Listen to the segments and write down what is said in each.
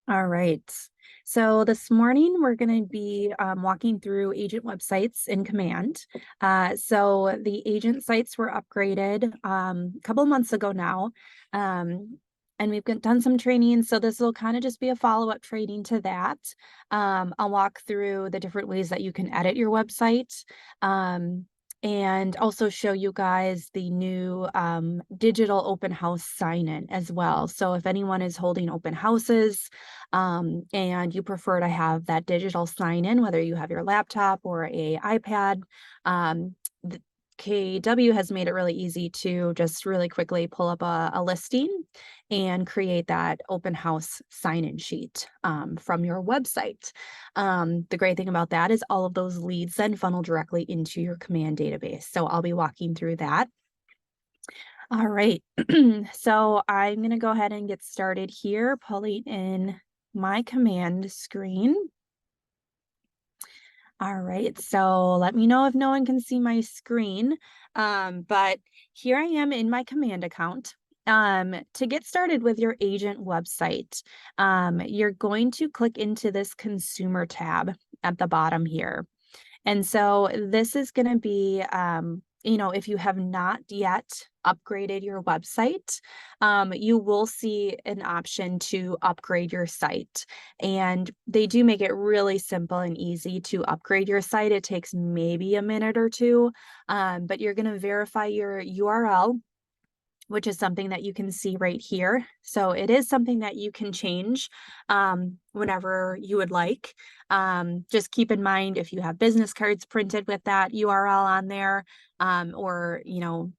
All right. So this morning we're going to be walking through agent websites in Command. So the agent sites were upgraded a couple of months ago now. And we've done some training. So this will kind of just be a follow-up training to that. I'll walk through the different ways that you can edit your website. And also show you guys the new digital open house sign-in as well. So if anyone is holding open houses, and you prefer to have that digital sign-in, whether you have your laptop or a iPad, KW has made it really easy to just really quickly pull up a listing and create that open house sign-in sheet from your website. The great thing about that is all of those leads then funnel directly into your Command database. So I'll be walking through that. All right, so I'm going to go ahead and get started here, pulling in my Command screen. All right, so let me know if no one can see my screen, but here I am in my Command account. To get started with your agent website, you're going to click into this consumer tab at the bottom here. And so this is going to be, if you have not yet upgraded your website, you will see an option to upgrade your site. And they do make it really simple and easy to upgrade your site. It takes maybe a minute or two, but you're going to verify your URL, which is something that you can see right here. So it is something that you can change whenever you would like. Just keep in mind if you have business cards printed with that URL on there, or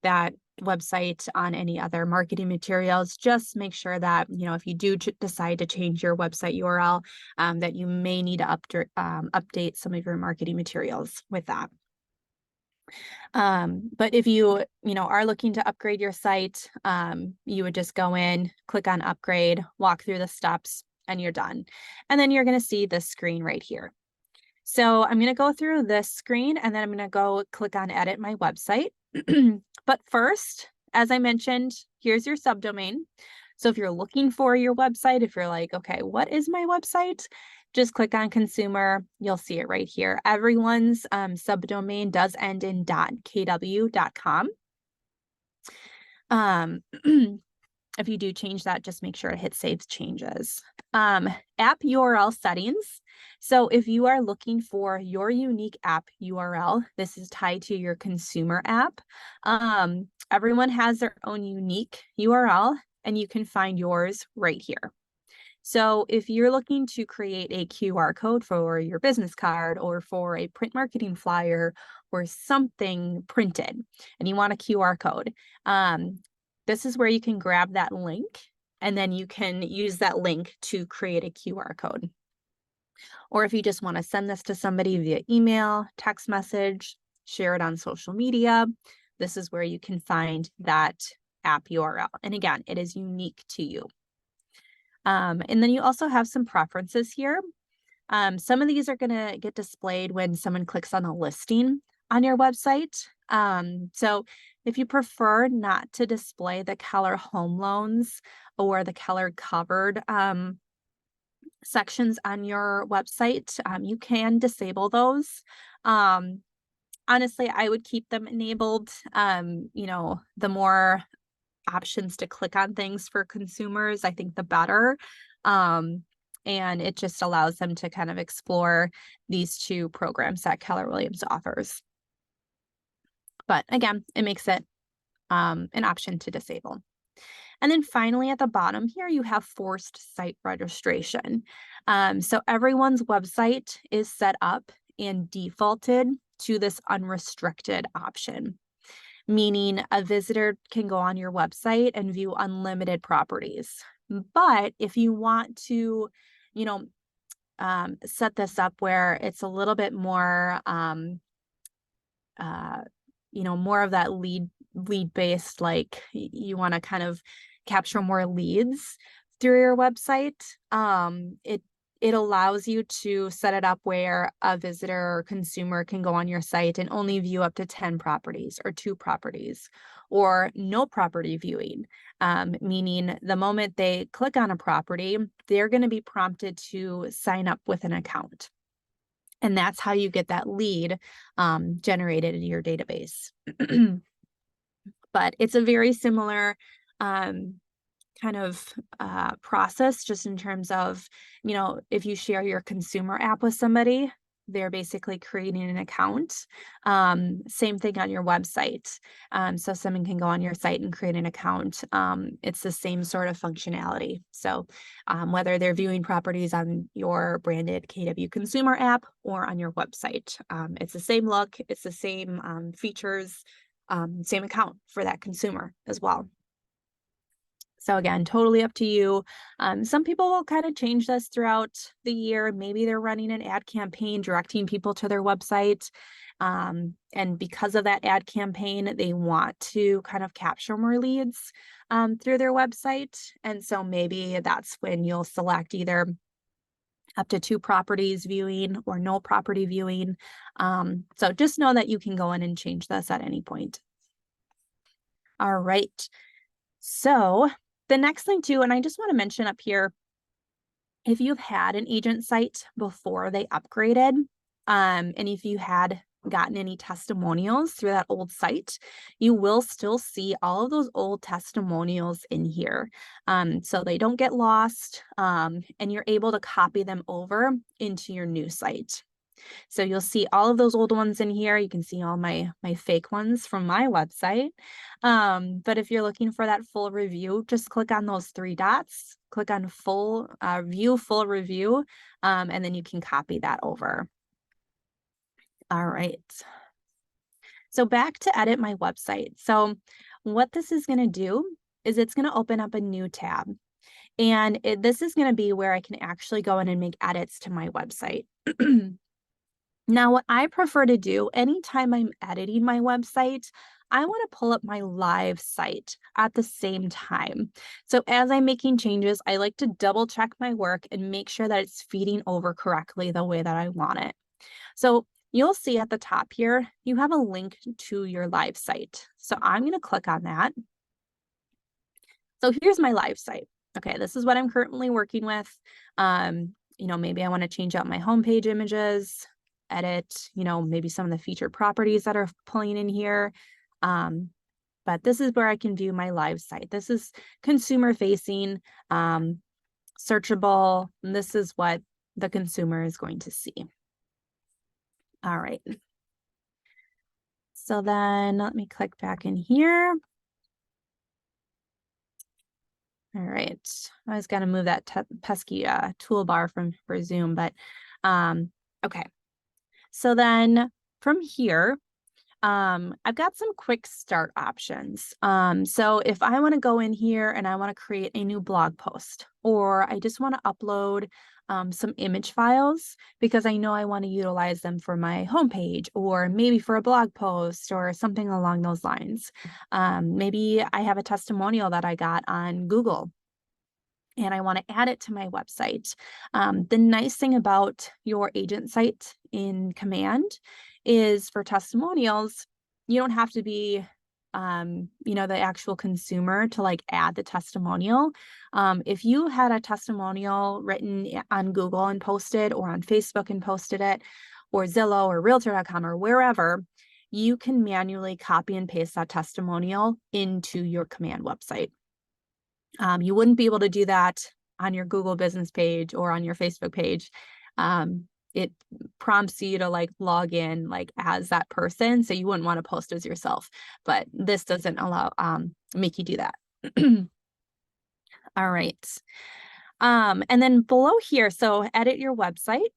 that website on any other marketing materials, just make sure that if you do decide to change your website URL, that you may need to update some of your marketing materials with that. But if you are looking to upgrade your site, you would just go in, click on upgrade, walk through the steps, and you're done. And then you're going to see this screen right here. So I'm going to go through this screen and then I'm going to go click on edit my website. But first, as I mentioned, here's your subdomain. So if you're looking for your website, if you're like, okay, what is my website? Just click on consumer, you'll see it right here. Everyone's subdomain does end in .kw.com. If you do change that, just make sure to hit save changes. App URL settings. So if you are looking for your unique app URL, this is tied to your consumer app. Everyone has their own unique URL, and you can find yours right here. So if you're looking to create a QR code for your business card or for a print marketing flyer or something printed and you want a QR code, this is where you can grab that link and then you can use that link to create a QR code. Or if you just want to send this to somebody via email, text message, share it on social media, this is where you can find that app URL. And again, it is unique to you. And then you also have some preferences here. Some of these are going to get displayed when someone clicks on a listing on your website. So if you prefer not to display the Keller home loans or the Keller covered sections on your website, you can disable those. Honestly, I would keep them enabled. The more options to click on things for consumers, I think the better. And it just allows them to kind of explore these two programs that Keller Williams offers. But again, it makes it an option to disable. And then finally, at the bottom here, you have forced site registration. So everyone's website is set up and defaulted to this unrestricted option, meaning a visitor can go on your website and view unlimited properties. But if you want to, set this up where it's a little bit more, more of that lead based, like you want to kind of capture more leads through your website, it allows you to set it up where a visitor or consumer can go on your site and only view up to 10 properties or 2 properties. or no property viewing, meaning the moment they click on a property, they're going to be prompted to sign up with an account. And that's how you get that lead generated in your database. But it's a very similar kind of process, just in terms of, if you share your consumer app with somebody, they're basically creating an account. Same thing on your website. So someone can go on your site and create an account. It's the same sort of functionality. So whether they're viewing properties on your branded KW consumer app or on your website, it's the same look, it's the same features, same account for that consumer as well. So again, totally up to you. Some people will kind of change this throughout the year. Maybe they're running an ad campaign directing people to their website. And because of that ad campaign, they want to kind of capture more leads through their website. And so maybe that's when you'll select either up to 2 properties viewing or no property viewing. So just know that you can go in and change this at any point. All right. So the next thing too, and I just want to mention up here, if you've had an agent site before they upgraded, and if you had gotten any testimonials through that old site, you will still see all of those old testimonials in here. So they don't get lost, and you're able to copy them over into your new site. So you'll see all of those old ones in here. You can see all my fake ones from my website. But if you're looking for that full review, just click on those 3 dots, click on full view full review, and then you can copy that over. All right. So back to edit my website. So what this is going to do is it's going to open up a new tab. And this is going to be where I can actually go in and make edits to my website. Now, what I prefer to do anytime I'm editing my website, I want to pull up my live site at the same time. So as I'm making changes, I like to double check my work and make sure that it's feeding over correctly the way that I want it. So you'll see at the top here, you have a link to your live site. So I'm going to click on that. So here's my live site. Okay, this is what I'm currently working with. Maybe I want to change out my homepage images, edit, maybe some of the featured properties that are pulling in here. But this is where I can view my live site. This is consumer facing, searchable, and this is what the consumer is going to see. All right. So then let me click back in here. All right. I always got to move that pesky toolbar for Zoom, but okay. So then from here, I've got some quick start options. So if I want to go in here and I want to create a new blog post, or I just want to upload some image files because I know I want to utilize them for my homepage, or maybe for a blog post or something along those lines. Maybe I have a testimonial that I got on Google and I want to add it to my website. The nice thing about your agent site in Command is for testimonials, you don't have to be, the actual consumer to add the testimonial. If you had a testimonial written on Google and posted, or on Facebook and posted it, or Zillow or Realtor.com or wherever, you can manually copy and paste that testimonial into your Command website. You wouldn't be able to do that on your Google business page or on your Facebook page. It prompts you to log in as that person. So you wouldn't want to post as yourself, but this doesn't allow, make you do that. All right. And then below here, so edit your website.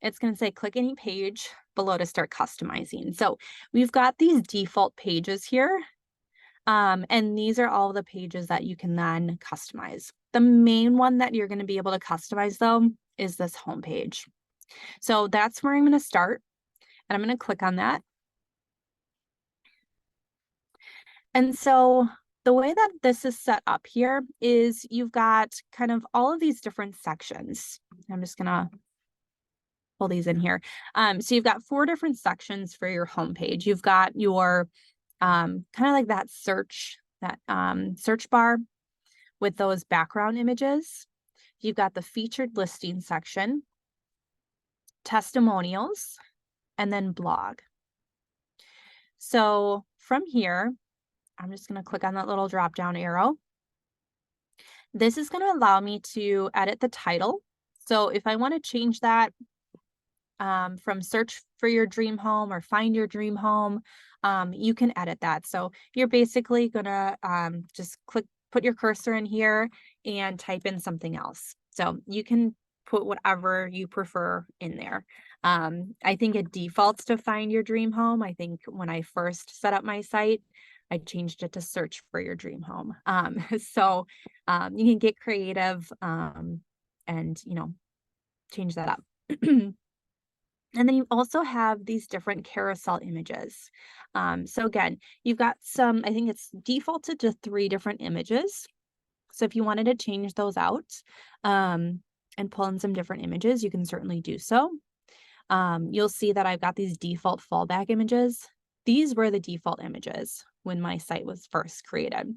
It's going to say click any page below to start customizing. So we've got these default pages here. And these are all the pages that you can then customize. The main one that you're going to be able to customize though is this home page. So that's where I'm going to start, and I'm going to click on that. And so the way that this is set up here is you've got kind of all of these different sections. I'm just going to pull these in here. So you've got 4 different sections for your homepage. You've got your kind of like that search bar with those background images. You've got the featured listing section, testimonials, and then blog. So from here, I'm just going to click on that little drop down arrow. This is going to allow me to edit the title. So if I want to change that from search for your dream home or find your dream home, you can edit that. So you're basically going to just put your cursor in here and type in something else. So you can put whatever you prefer in there. I think it defaults to find your dream home. I think when I first set up my site, I changed it to search for your dream home. So you can get creative and, change that up. And then you also have these different carousel images. So again, you've got I think it's defaulted to 3 different images. So if you wanted to change those out and pull in some different images, you can certainly do so. You'll see that I've got these default fallback images. These were the default images when my site was first created.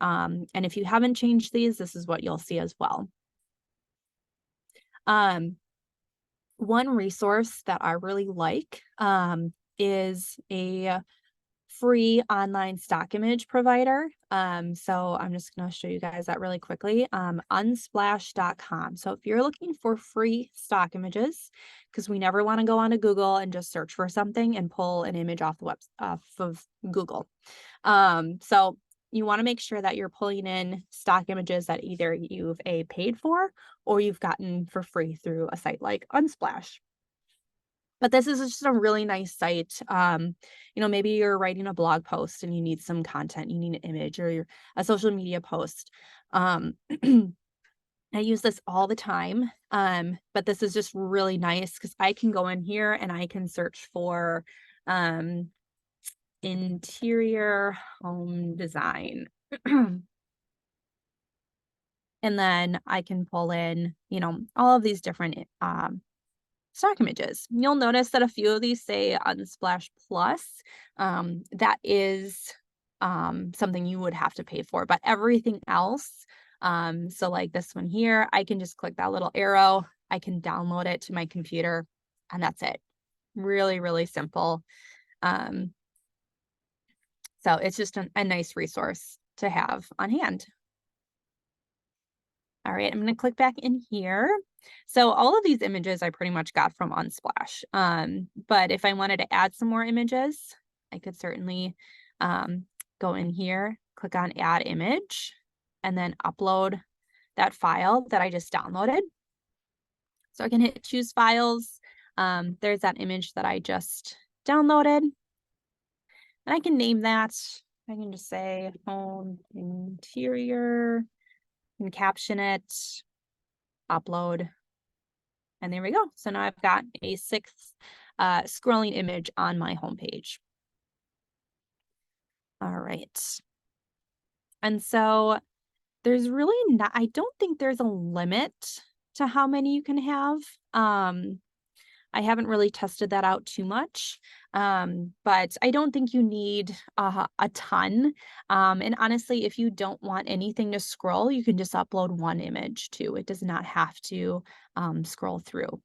And if you haven't changed these, this is what you'll see as well. One resource that I really like is a free online stock image provider. So I'm just going to show you guys that really quickly. Unsplash.com. So if you're looking for free stock images, because we never want to go onto Google and just search for something and pull an image off of Google. So you want to make sure that you're pulling in stock images that either you've paid for or you've gotten for free through a site like Unsplash. But this is just a really nice site. Maybe you're writing a blog post and you need some content, you need an image or a social media post. I use this all the time, but this is just really nice because I can go in here and I can search for interior home design. And then I can pull in, all of these different stock images. You'll notice that a few of these say Unsplash Plus. That is something you would have to pay for, but everything else, so like this one here, I can just click that little arrow. I can download it to my computer and that's it. Really, really simple. So it's just a nice resource to have on hand. All right, I'm going to click back in here. So all of these images I pretty much got from Unsplash. But if I wanted to add some more images, I could certainly go in here, click on add image, and then upload that file that I just downloaded. So I can hit choose files. There's that image that I just downloaded. And I can name that. I can just say home interior and caption it, upload. And there we go. So now I've got a 6th scrolling image on my homepage. All right. And so there's really not, I don't think there's a limit to how many you can have. I haven't really tested that out too much, but I don't think you need a ton. And honestly, if you don't want anything to scroll, you can just upload one image too. It does not have to scroll through.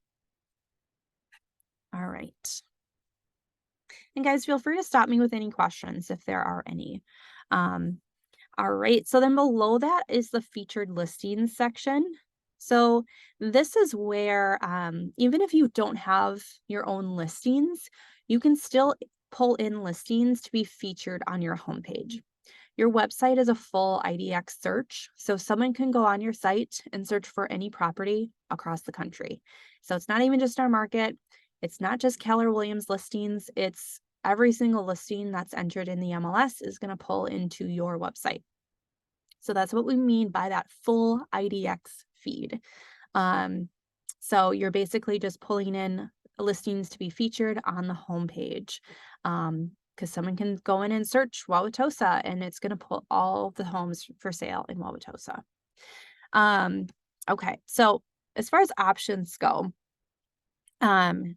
All right. And guys, feel free to stop me with any questions if there are any. All right, so then below that is the featured listings section. So this is where even if you don't have your own listings, you can still pull in listings to be featured on your homepage. Your website is a full IDX search, so someone can go on your site and search for any property across the country. So it's not even just our market. It's not just Keller Williams listings. It's every single listing that's entered in the MLS is going to pull into your website. So that's what we mean by that full IDX feed. So you're basically just pulling in listings to be featured on the homepage, because someone can go in and search Wauwatosa and it's going to pull all the homes for sale in Wauwatosa. Okay, so as far as options go, and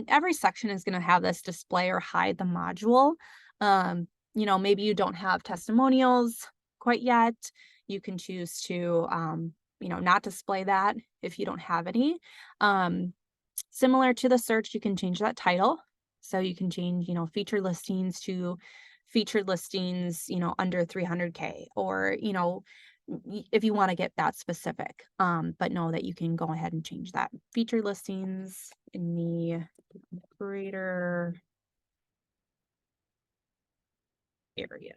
every section is going to have this display or hide the module. you know, maybe you don't have testimonials quite yet. You can choose to, you know, not display that if you don't have any. Similar to the search, you can change that title. So you can change, you know, featured listings to featured listings, you know, under 300K, or, you know, if you want to get that specific, but know that you can go ahead and change that. Featured listings in the greater area.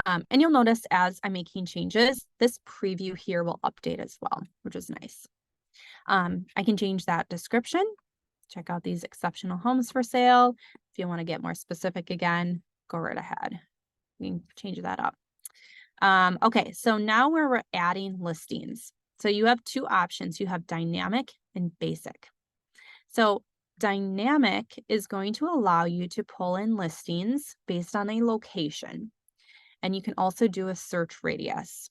And you'll notice as I'm making changes, this preview here will update as well, which is nice. I can change that description. Check out these exceptional homes for sale. If you want to get more specific again, go right ahead. We can change that up. Okay, so now we're adding listings. So you have two options. You have dynamic and basic. So dynamic is going to allow you to pull in listings based on a location. And you can also do a search radius.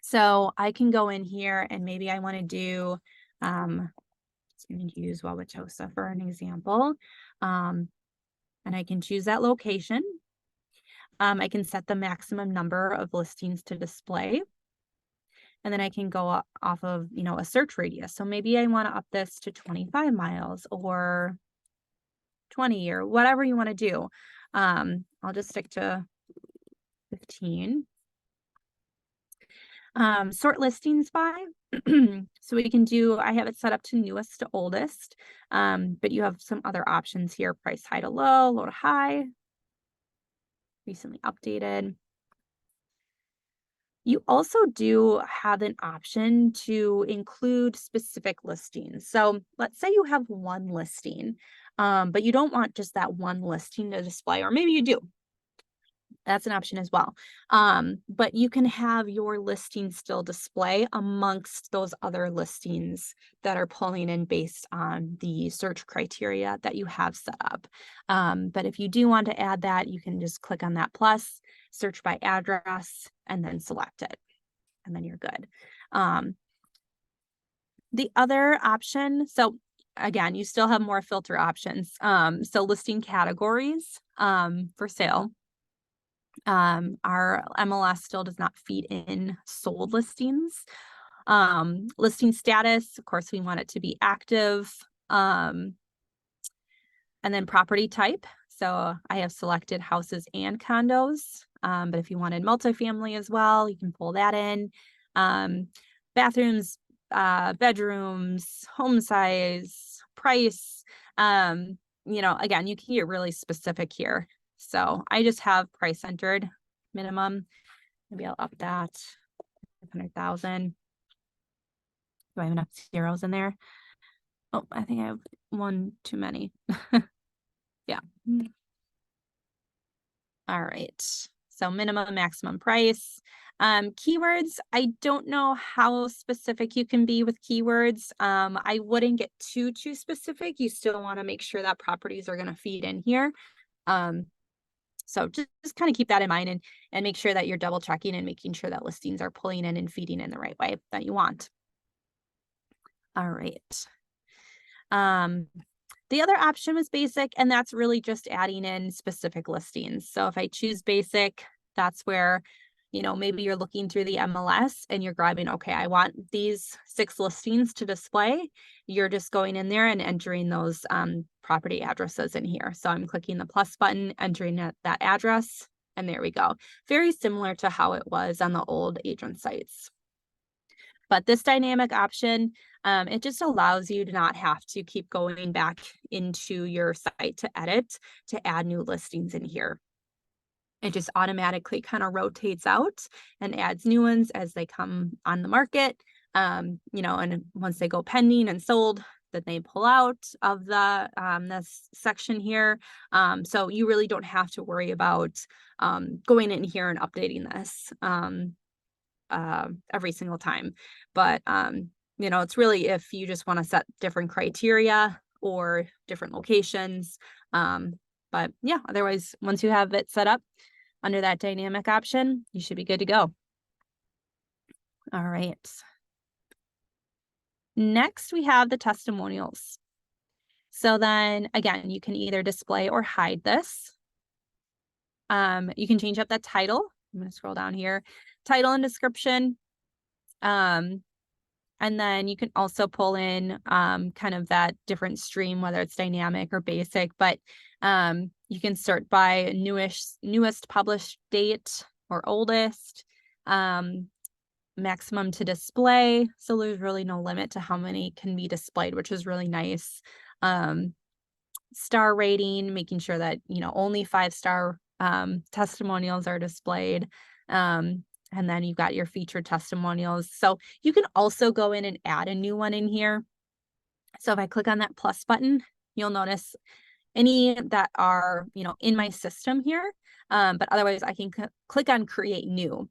So I can go in here and maybe I want to do, I'm going to use Wauwatosa for an example. And I can choose that location. I can set the maximum number of listings to display. And then I can go off of, you know, a search radius. So maybe I want to up this to 25 miles or 20 or whatever you want to do. I'll just stick to 15. Sort listings by. So we can do, I have it set up to newest to oldest, but you have some other options here: price high to low, low to high, recently updated. You also do have an option to include specific listings. So let's say you have one listing, but you don't want just that one listing to display, or maybe you do. That's an option as well. But you can have your listing still display amongst those other listings that are pulling in based on the search criteria that you have set up. But if you do want to add that, you can just click on that plus, search by address, and then select it. And then you're good. The other option, so again, you still have more filter options. So listing categories for sale. Our MLS still does not feed in sold listings. Listing status, of course, we want it to be active. And then property type. So I have selected houses and condos. But if you wanted multifamily as well, you can pull that in. Bathrooms, bedrooms, home size, price. You know, again, you can get really specific here. So I just have price entered minimum. Maybe I'll up that 500,000. Do I have enough zeros in there? Oh, I think I have one too many. Yeah. All right. So minimum, maximum price. Keywords, I don't know how specific you can be with keywords. I wouldn't get too specific. You still want to make sure that properties are going to feed in here. So just kind of keep that in mind and make sure that you're double checking and making sure that listings are pulling in and feeding in the right way that you want. All right. The other option was basic, and that's really just adding in specific listings. So if I choose basic, that's where, you know, maybe you're looking through the MLS and you're grabbing, okay, I want these 6 listings to display. You're just going in there and entering those property addresses in here. So I'm clicking the plus button, entering that address, and there we go. Very similar to how it was on the old agent sites. But this dynamic option, it just allows you to not have to keep going back into your site to edit, to add new listings in here. It just automatically kind of rotates out and adds new ones as they come on the market. You know, and once they go pending and sold, then they pull out of the this section here. So you really don't have to worry about going in here and updating this every single time. But you know, it's really if you just want to set different criteria or different locations. But yeah, otherwise, once you have it set up under that dynamic option, you should be good to go. All right. Next, we have the testimonials. So then again, you can either display or hide this. You can change up that title. I'm going to scroll down here, title and description. And then you can also pull in kind of that different stream, whether it's dynamic or basic, but you can sort by newest published date or oldest, maximum to display. So there's really no limit to how many can be displayed, which is really nice. Star rating, making sure that, only 5-star testimonials are displayed. And then you've got your featured testimonials. So you can also go in and add a new one in here. So if I click on that plus button, you'll notice any that are, in my system here. But otherwise I can click on create new.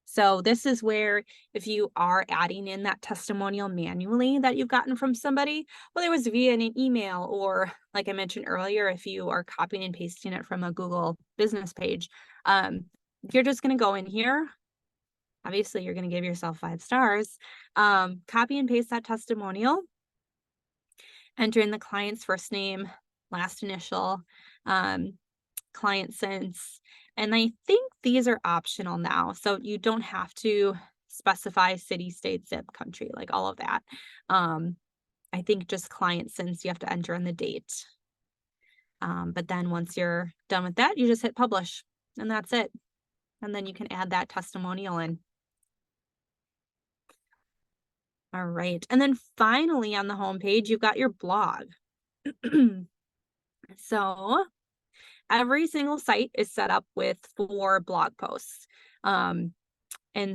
So this is where if you are adding in that testimonial manually that you've gotten from somebody, whether it was via an email or like I mentioned earlier, if you are copying and pasting it from a Google business page, you're just going to go in here. Obviously, you're going to give yourself 5 stars. Copy and paste that testimonial. Enter in the client's first name, last initial, client since. And I think these are optional now. So you don't have to specify city, state, zip, country, like all of that. I think just client since you have to enter in the date. But then once you're done with that, you just hit publish and that's it. And then you can add that testimonial in. All right. And then finally on the homepage, you've got your blog. So every single site is set up with 4 blog posts. And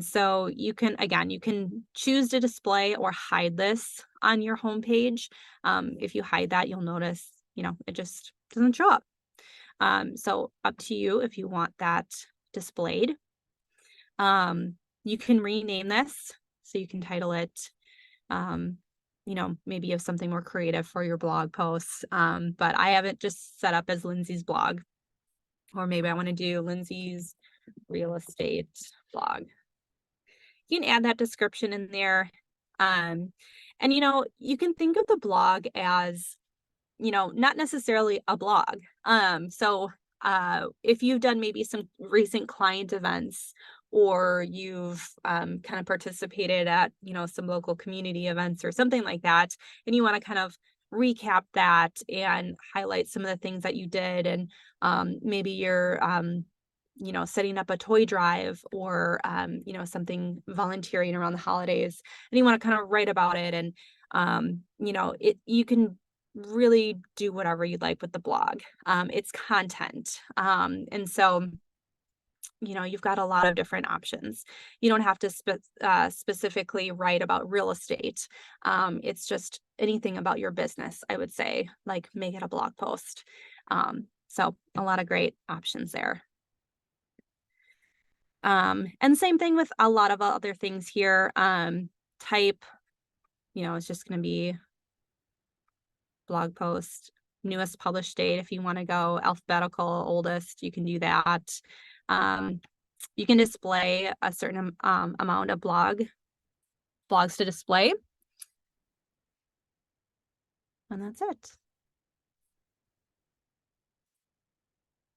so you can choose to display or hide this on your homepage. If you hide that, you'll notice, it just doesn't show up. So up to you if you want that displayed. You can rename this. So you can title it, maybe you have something more creative for your blog posts. But I have it just set up as Lindsey's blog, or maybe I want to do Lindsey's real estate blog. You can add that description in there. And, you can think of the blog as, not necessarily a blog. So if you've done maybe some recent client events, or you've kind of participated at, some local community events or something like that, and you want to kind of recap that and highlight some of the things that you did, and maybe you're setting up a toy drive or something volunteering around the holidays, and you want to kind of write about it, and you can really do whatever you'd like with the blog. It's content, and so you've got a lot of different options. You don't have to specifically write about real estate. It's just anything about your business, I would say, like make it a blog post. So a lot of great options there. And same thing with a lot of other things here. Type, it's just going to be blog post, newest published date. If you want to go alphabetical, oldest, you can do that. You can display a certain amount of blogs to display. And that's it.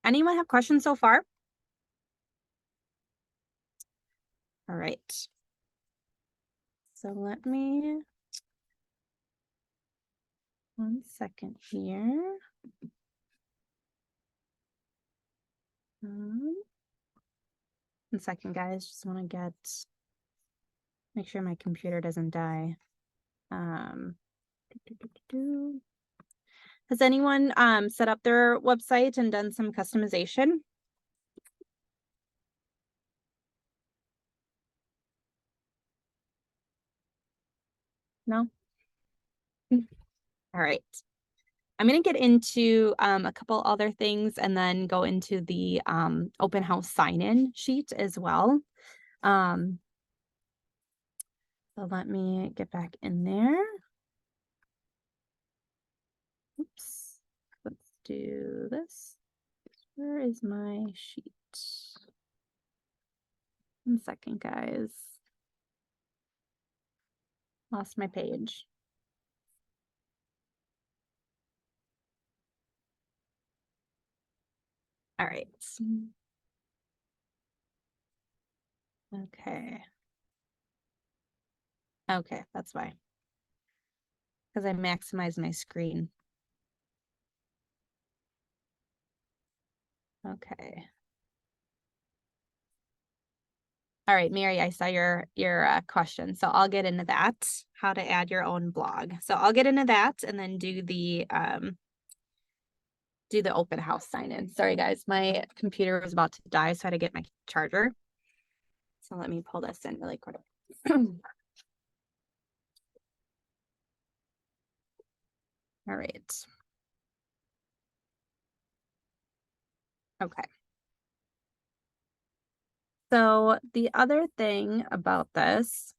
Anyone have questions so far? All right. So let me, 1 second here. 1 second, guys. Just want to make sure my computer doesn't die. Has anyone set up their website and done some customization? No? All right. I'm going to get into a couple other things and then go into the open house sign-in sheet as well. So let me get back in there. Oops. Let's do this. Where is my sheet? 1 second, guys. Lost my page. All right. Okay. Okay, that's why. Because I maximize my screen. Okay. All right, Mary, I saw your question. So I'll get into that, how to add your own blog. So I'll get into that and then do the open house sign in. Sorry guys, my computer was about to die, so I had to get my charger. So let me pull this in really quick. All right. Okay. So the other thing about this,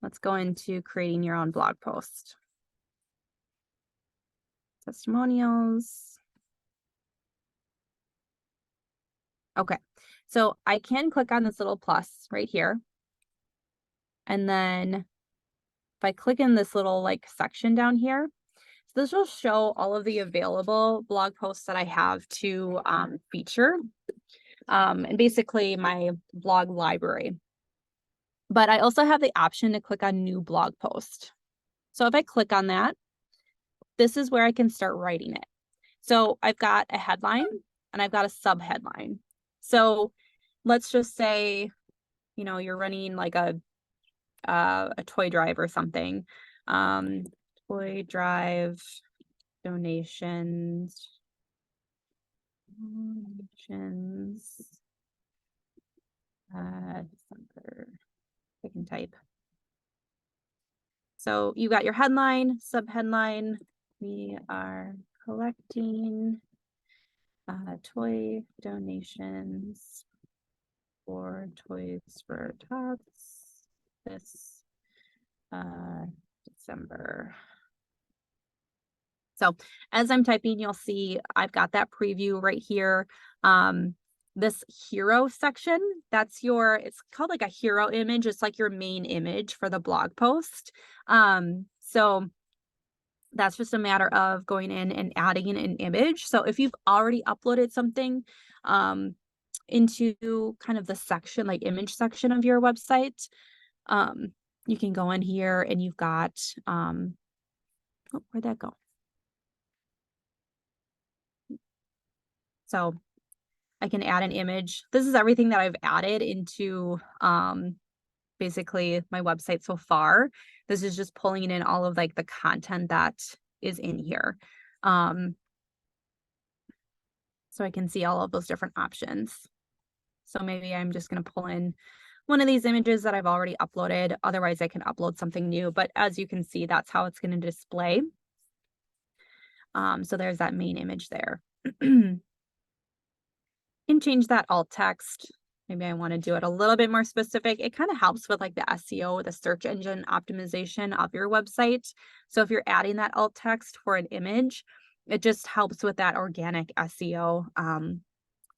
let's go into creating your own blog post. Testimonials. Okay. So I can click on this little plus right here. And then if I click in this little like section down here, so this will show all of the available blog posts that I have to feature. And basically my blog library. But I also have the option to click on new blog post. So if I click on that, this is where I can start writing it. So I've got a headline and I've got a subheadline. So let's just say, you know, you're running like a toy drive or something. Toy drive donations. December. I can type. So you got your headline, subheadline. We are collecting toy donations for Toys for Tots this December. So as I'm typing, you'll see I've got that preview right here. This hero section, that's it's called like a hero image. It's like your main image for the blog post. So that's just a matter of going in and adding an image. So if you've already uploaded something into kind of the section, like image section of your website, you can go in here and you've got, oh, where'd that go? So I can add an image. This is everything that I've added into basically my website so far. This is just pulling in all of like the content that is in here. So I can see all of those different options. So maybe I'm just going to pull in one of these images that I've already uploaded. Otherwise, I can upload something new. But as you can see, that's how it's going to display. So there's that main image there. Can change that alt text. Maybe I want to do it a little bit more specific. It kind of helps with like the SEO, the search engine optimization of your website. So if you're adding that alt text for an image, it just helps with that organic SEO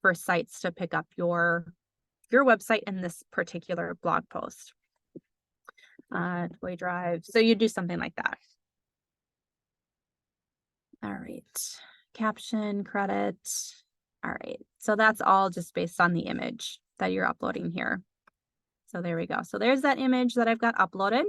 for sites to pick up your website in this particular blog post. Toy drive. So you do something like that. All right. Caption, credit. All right. So that's all just based on the image that you're uploading here. So there we go. So there's that image that I've got uploaded.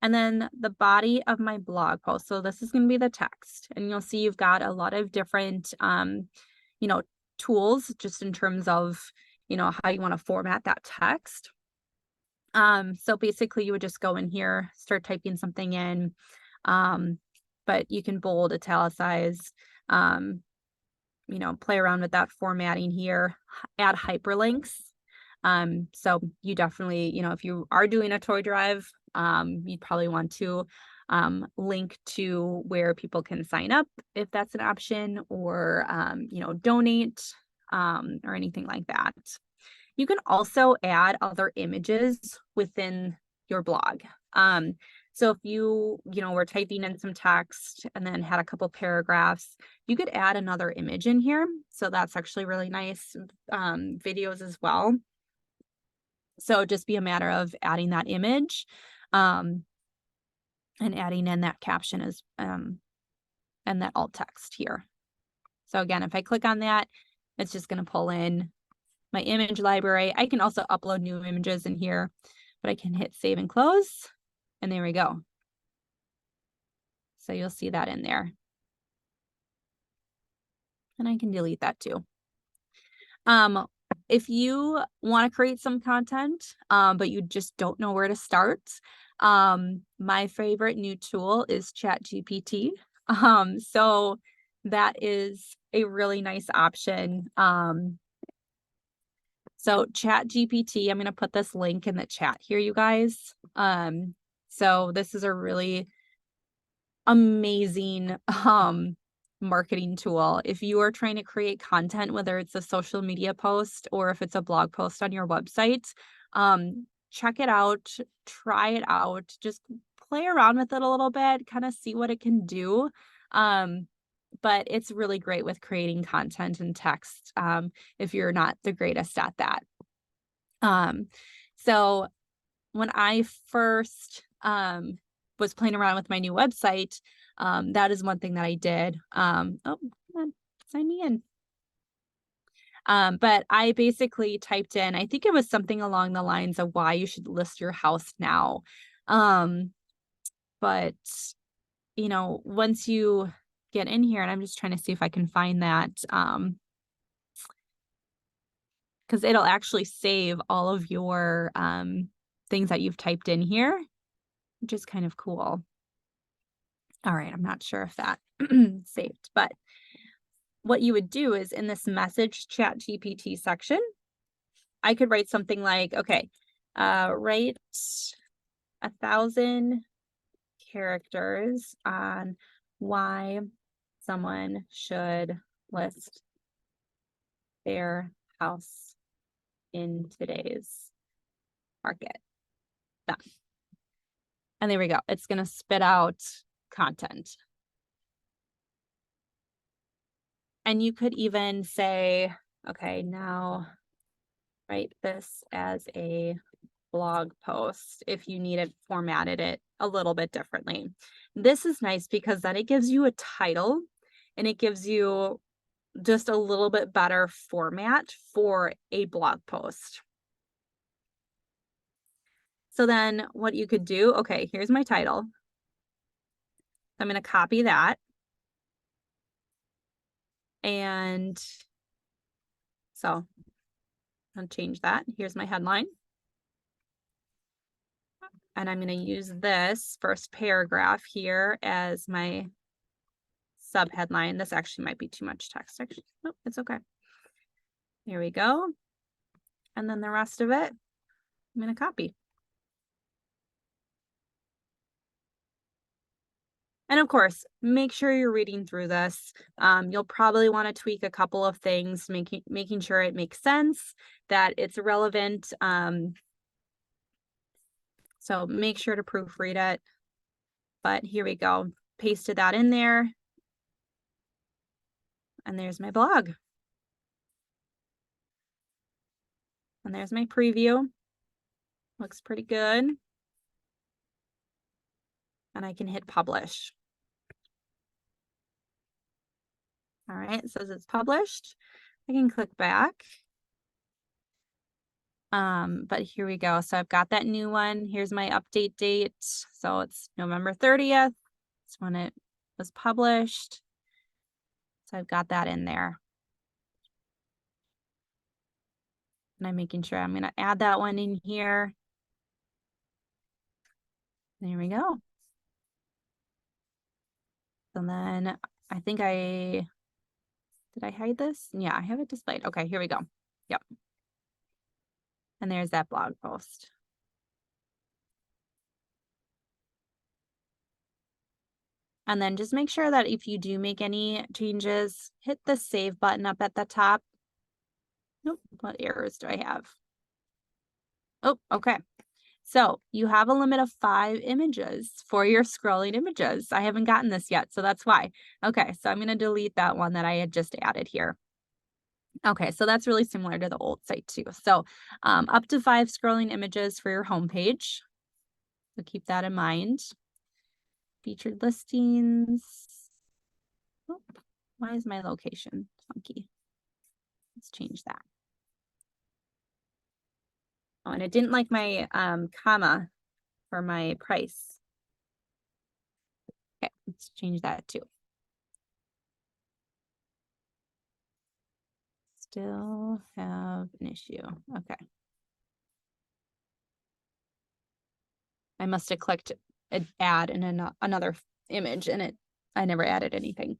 And then the body of my blog post. So this is going to be the text. And you'll see you've got a lot of different, you know, tools just in terms of, you know, how you want to format that text. So basically you would just go in here, start typing something in, but you can bold, italicize, you know, play around with that formatting here, add hyperlinks. So you definitely, you know, if you are doing a toy drive, you'd probably want to link to where people can sign up if that's an option, or, you know, donate or anything like that. You can also add other images within your blog. So if you know, were typing in some text and then had a couple paragraphs, you could add another image in here. So that's actually really nice. Videos as well. So just be a matter of adding that image and adding in that caption as and that alt text here. So again, if I click on that, It's just going to pull in my image library. I can also upload new images in here, but I can hit save and close, and there we go. So you'll see that in there. And I can delete that too. If you want to create some content, but you just don't know where to start, my favorite new tool is ChatGPT. So that is a really nice option. So ChatGPT, I'm going to put this link in the chat here, you guys. So this is a really amazing marketing tool. If you are trying to create content, whether it's a social media post or if it's a blog post on your website, check it out, try it out, just play around with it a little bit, kind of see what it can do. But it's really great with creating content and text if you're not the greatest at that. So when I first was playing around with my new website, that is one thing that I did. Oh, come on, sign me in. But I basically typed in, I think it was something along the lines of why you should list your house now. But, you know, once you get in here, and I'm just trying to see if I can find that, because it'll actually save all of your things that you've typed in here, which is kind of cool. All right, I'm not sure if that saved, but what you would do is in this message ChatGPT section, I could write something like, okay, write 1,000 characters on why someone should list their house in today's market. Done. And there we go. It's going to spit out content. And you could even say, okay, now write this as a blog post if you needed formatted it a little bit differently. This is nice because then it gives you a title and it gives you just a little bit better format for a blog post. So then what you could do, okay, here's my title. I'm going to copy that. And so I'll change that. Here's my headline. And I'm going to use this first paragraph here as my subheadline. This actually might be too much text. Actually, nope, it's okay. Here we go. And then the rest of it, I'm going to copy. And of course, make sure you're reading through this. You'll probably want to tweak a couple of things, making sure it makes sense, that it's relevant. So make sure to proofread it. But here we go. Pasted that in there. And there's my blog. And there's my preview. Looks pretty good. And I can hit publish. All right, it says it's published. I can click back. But here we go. So I've got that new one. Here's my update date. So it's November 30th. That's when it was published. So I've got that in there. And I'm making sure I'm going to add that one in here. There we go. And then I think did I hide this? Yeah, I have it displayed. Okay, here we go. Yep. And there's that blog post. And then just make sure that if you do make any changes, hit the save button up at the top. Nope, what errors do I have? Oh, okay. So you have a limit of 5 images for your scrolling images. I haven't gotten this yet, so that's why. Okay, so I'm going to delete that one that I had just added here. Okay, so that's really similar to the old site too. So up to 5 scrolling images for your homepage. So keep that in mind. Featured listings. Oh, why is my location funky? Let's change that. Oh, and it didn't like my comma for my price. Okay, let's change that too. Still have an issue. Okay. I must have clicked add in another image and I never added anything.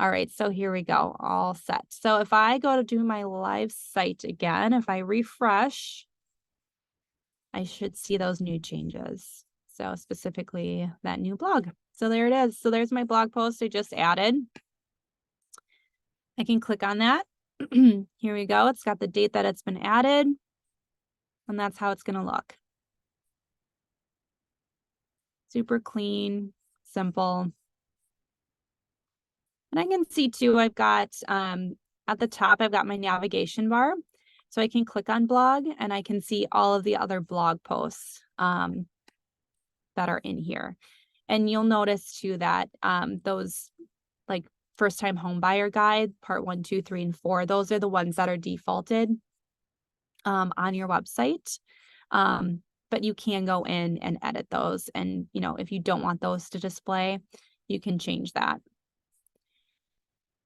All right, so here we go, all set. So if I go to do my live site again, if I refresh, I should see those new changes. So specifically that new blog. So there it is. So there's my blog post I just added. I can click on that. Here we go. It's got the date that it's been added. And that's how it's going to look. Super clean, simple. And I can see too, I've got at the top, I've got my navigation bar. So I can click on blog and I can see all of the other blog posts that are in here. And you'll notice too that those like first time home buyer guide, part 1, 2, 3, and 4, those are the ones that are defaulted on your website. But you can go in and edit those. And, you know, if you don't want those to display, you can change that.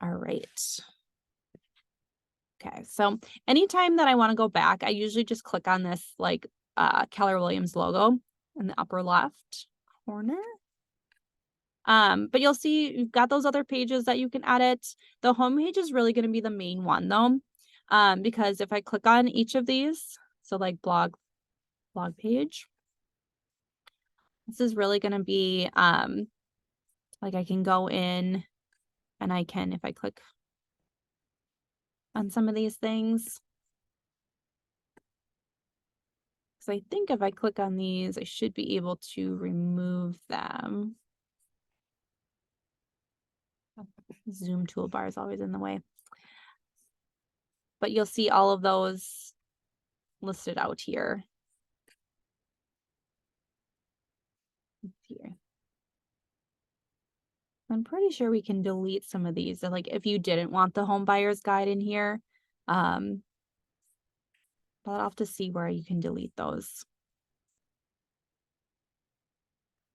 All right. Okay, so anytime that I want to go back, I usually just click on this like Keller Williams logo in the upper left corner. But you'll see you've got those other pages that you can edit. The home page is really going to be the main one though, because if I click on each of these, so like blog page, this is really going to be like I can go in and I can, if I click on some of these things, because I think if I click on these, I should be able to remove them. Zoom toolbar is always in the way. But you'll see all of those listed out here. Here. I'm pretty sure we can delete some of these. So like if you didn't want the home buyer's guide in here, but I'll have to see where you can delete those.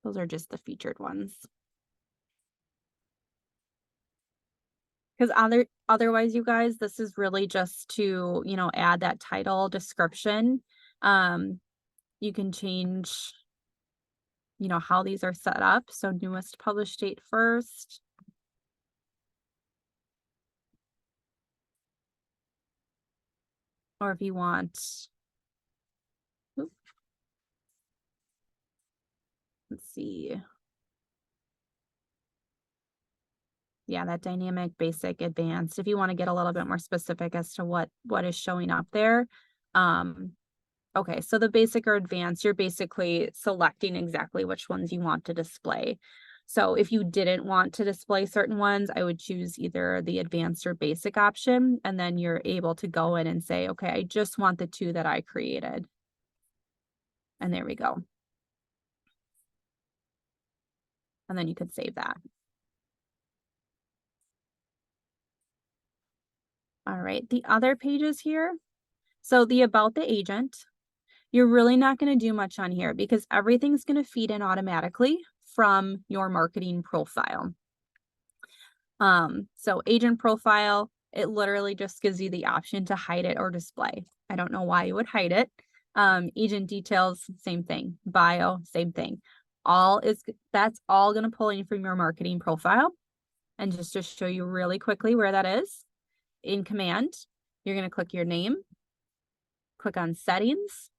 Those are just the featured ones. Because otherwise, you guys, this is really just to, you know, add that title description. You can change, you know, how these are set up. So newest published date first. Or if you want, oops, let's see. Yeah, that dynamic, basic, advanced. If you want to get a little bit more specific as to what is showing up there. Okay, so the basic or advanced, you're basically selecting exactly which ones you want to display. So if you didn't want to display certain ones, I would choose either the advanced or basic option, and then you're able to go in and say, okay, I just want the 2 that I created. And there we go. And then you could save that. All right, the other pages here. So the about the agent, you're really not going to do much on here because everything's going to feed in automatically from your marketing profile. So agent profile, it literally just gives you the option to hide it or display. I don't know why you would hide it. Agent details, same thing. Bio, same thing. That's all going to pull in from your marketing profile. And just to show you really quickly where that is, in command, you're going to click your name, click on settings,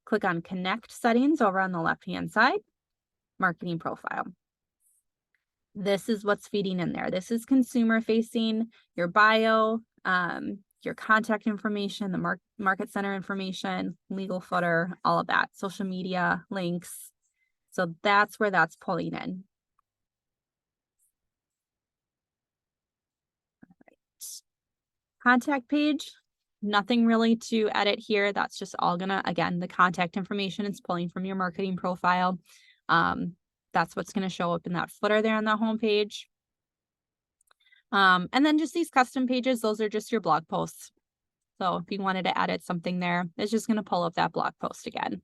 click on connect settings over on the left-hand side, marketing profile. This is what's feeding in there. This is consumer facing, your bio, your contact information, the market center information, legal footer, all of that, social media, links. So that's where that's pulling in. All right. Contact page, nothing really to edit here. That's just all gonna, again, the contact information is pulling from your marketing profile. That's what's going to show up in that footer there on the home page. And then just these custom pages, those are just your blog posts. So if you wanted to edit something there, it's just going to pull up that blog post again.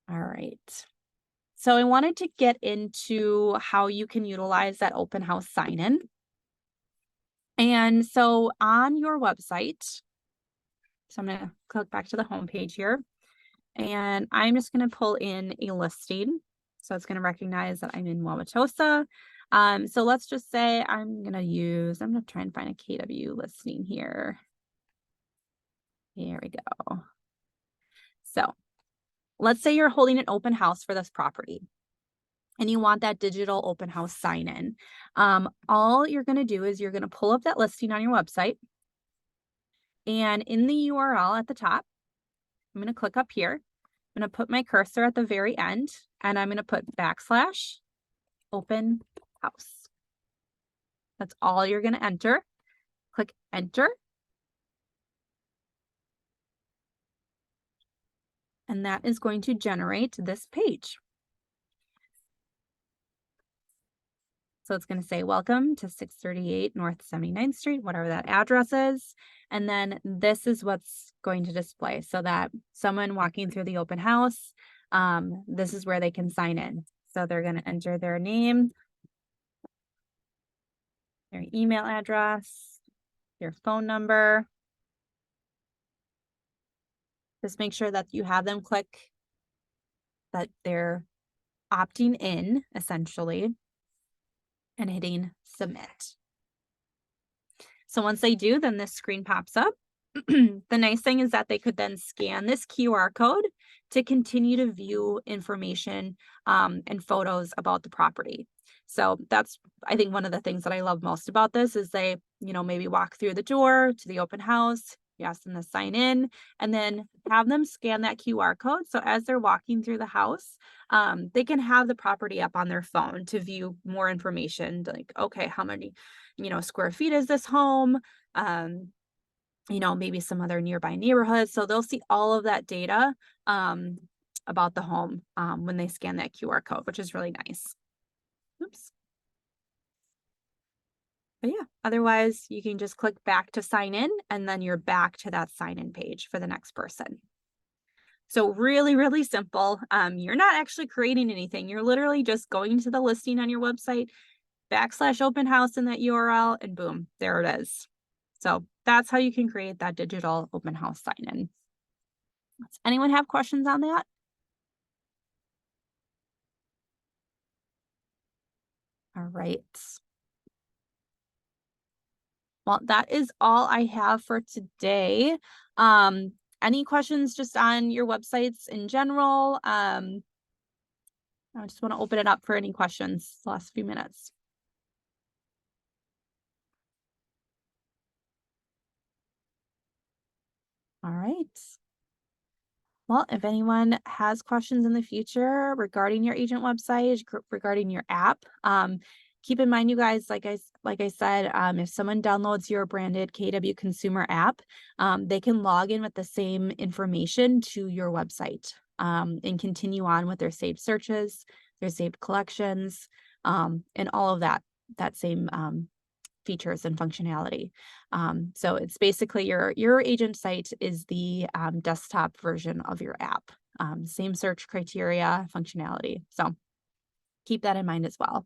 All right. So I wanted to get into how you can utilize that open house sign-in. And so on your website, so I'm going to click back to the home page here, and I'm just going to pull in a listing. So it's going to recognize that I'm in Wauwatosa. So let's just say I'm going to try and find a KW listing here. Here we go. So let's say you're holding an open house for this property and you want that digital open house sign in. All you're going to do is you're going to pull up that listing on your website, and in the URL at the top, I'm going to click up here. I'm going to put my cursor at the very end, and I'm going to put /open house. That's all you're going to enter. Click enter. And that is going to generate this page. So it's going to say, welcome to 638 North 79th Street, whatever that address is. And then this is what's going to display, so that someone walking through the open house, this is where they can sign in. So they're going to enter their name, their email address, their phone number. Just make sure that you have them click that they're opting in, essentially, and hitting submit. So once they do, then this screen pops up. The nice thing is that they could then scan this QR code to continue to view information and photos about the property. So that's, I think, one of the things that I love most about this is they, maybe walk through the door to the open house, you ask them to sign in, and then have them scan that QR code. So as they're walking through the house, they can have the property up on their phone to view more information, like, okay, how many, square feet is this home? Maybe some other nearby neighborhoods. So they'll see all of that data about the home when they scan that QR code, which is really nice. Oops. But yeah, otherwise you can just click back to sign in, and then you're back to that sign in page for the next person. So really, really simple. You're not actually creating anything. You're literally just going to the listing on your website, /open house in that URL, and boom, there it is. So that's how you can create that digital open house sign-in. Does anyone have questions on that? All right. Well, that is all I have for today. Any questions just on your websites in general? I just want to open it up for any questions the last few minutes. All right. Well, if anyone has questions in the future regarding your agent website, regarding your app, keep in mind, you guys, like I said, if someone downloads your branded KW consumer app, they can log in with the same information to your website and continue on with their saved searches, their saved collections, and all of that same features and functionality. So it's basically your agent site is the desktop version of your app. Same search criteria, functionality. So keep that in mind as well.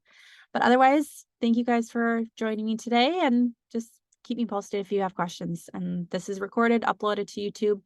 But otherwise, thank you guys for joining me today, and just keep me posted if you have questions. And this is recorded, uploaded to YouTube.